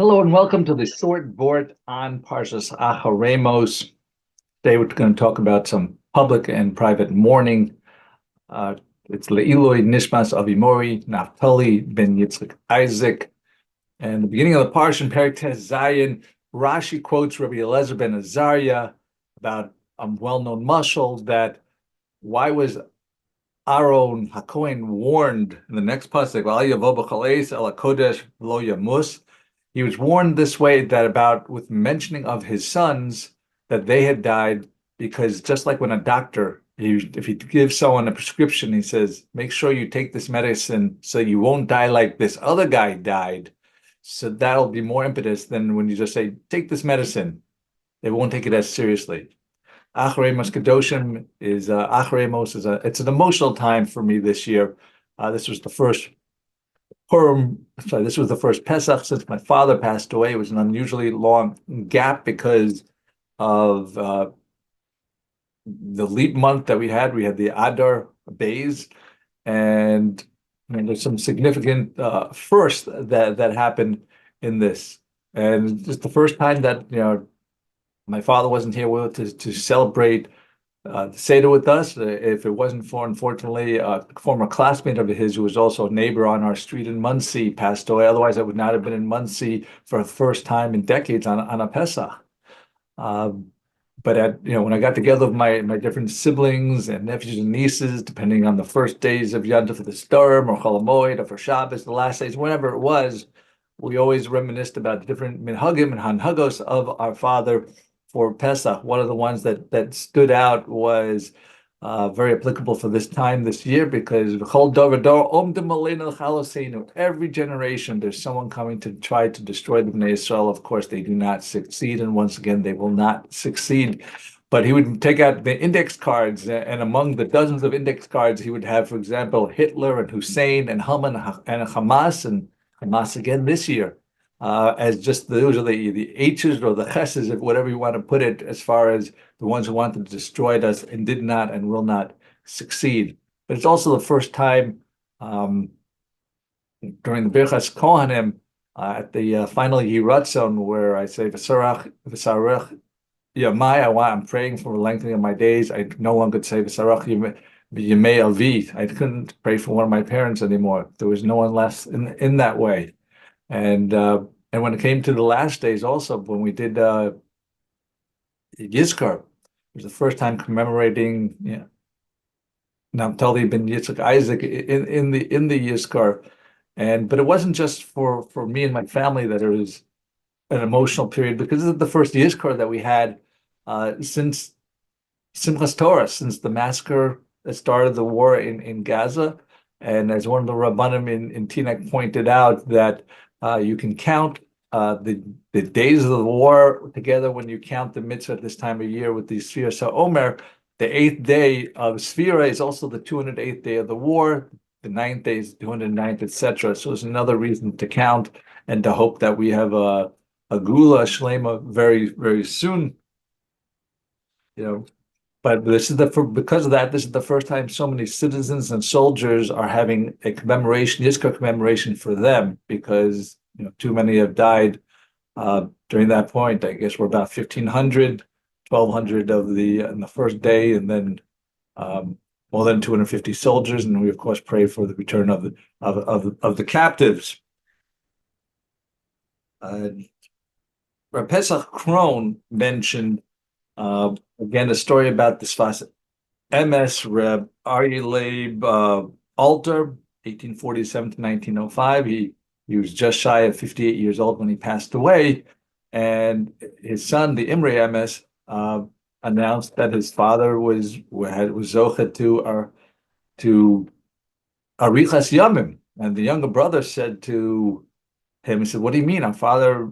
Hello and welcome to the short Vort on Parshas Acharei Mos. Today we're going to talk about some public and private mourning. It's Liluy, Nishmas of Naftali ben Yitzchak Isaac. And the beginning of the Parsha in Perek Tes Zayin, Rashi quotes R Elazar ben Azarya about a well-known moshol that why was Aaron HaKohen warned in the next pasuk, Al Yavo b'chaleis el HaKodesh lo yamus. He was warned this way that about with mentioning of his sons that they had died, because just like when a doctor, if he gives someone a prescription, he says, make sure you take this medicine so you won't die like this other guy died. So that'll be more impetus than when you just say, take this medicine. They won't take it as seriously. Acharei Mos Kadoshim is Acharei Mos is it's an emotional time for me this year. This was the first this was the first Pesach since my father passed away. It was an unusually long gap because of the leap month that we had. We had the Adar Bays, and there's some significant first that happened in this, and just the first time that my father wasn't here to celebrate the Seder with us. If it wasn't for, unfortunately, a former classmate of his who was also a neighbor on our street in Muncie passed away. Otherwise, I would not have been in Muncie for the first time in decades on a Pesach. But when I got together with my different siblings and nephews and nieces, depending on the first days of Yom for the Sturm or Chol Hamoed or for Shabbos, the last days, whatever it was, we always reminisced about the different minhagim and hanhagos of our father for Pesach. One of the ones that stood out was very applicable for this time this year, because every generation there's someone coming to try to destroy the Bnei Yisrael. Of course, they do not succeed, and once again, they will not succeed. But he would take out the index cards, and among the dozens of index cards, he would have, for example, Hitler and Hussein and Haman and Hamas, and Hamas again this year. As just those are the H's or the Ches's, whatever you want to put it, as far as the ones who wanted to destroy us and did not and will not succeed. But it's also the first time during the Birchas Kohanim at the final Yiratzon, where I say V'sarach Yamai. I'm praying for the lengthening of my days. I no longer could say V'sarach Yamei Avi. I couldn't pray for one of my parents anymore. There was no one less in that way. And when it came to the last days, also when we did Yizkar, it was the first time commemorating Naftali ben Yitzchak Isaac in the Yizkar, but it wasn't just for me and my family that it was an emotional period, because this is the first Yizkar that we had since Simchas Torah, since the massacre that started the war in Gaza. And as one of the Rabbanim in Teaneck pointed out, that you can count the days of the war together when you count the mitzvah at this time of year with the Sfas Emes. The 8th day of sefira is also the 208th day of the war. The 9th day is the 209th, etc. So it's another reason to count and to hope that we have a Gula Shlema very, very soon. But this is because of that, this is the first time so many citizens and soldiers are having a commemoration, Yizkar commemoration for them, because too many have died during that point. I guess we're about 1,500, 1,200 in the first day, and then more than 250 soldiers. And we of course pray for the return of the captives. Pesach Krohn mentioned again a story about the Sfas Emes, R A.L Alter, 1847 to 1905. He was just shy of 58 years old when he passed away, and his son, the Imrei Emes, announced that his father was zocha to arichas yomim, and the younger brother said to him, he said, "What do you mean? Our father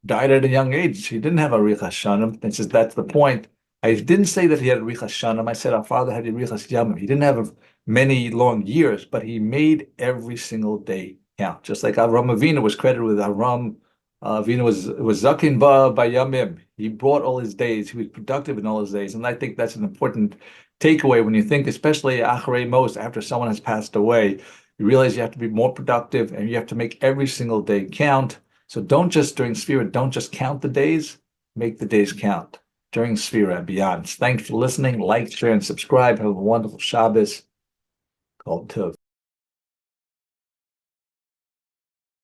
died at a young age. He didn't have arichas shanim." And says, "That's the point. I didn't say that he had arichas shanim. I said our father had arichas yomim. He didn't have many long years, but he made every single day count. Just like Avram Avinu was credited with Avram Avinu was zakin by yomim. He brought all his days. He was productive in all his days, and I think that's an important takeaway when you think, especially Acharei Mos, after someone has passed away. You realize you have to be more productive, and you have to make every single day count. So don't just during sefira, don't just count the days, make the days count during sefira and beyond. Thanks for listening. Like, share, and subscribe. Have a wonderful Shabbos. Kol Tov.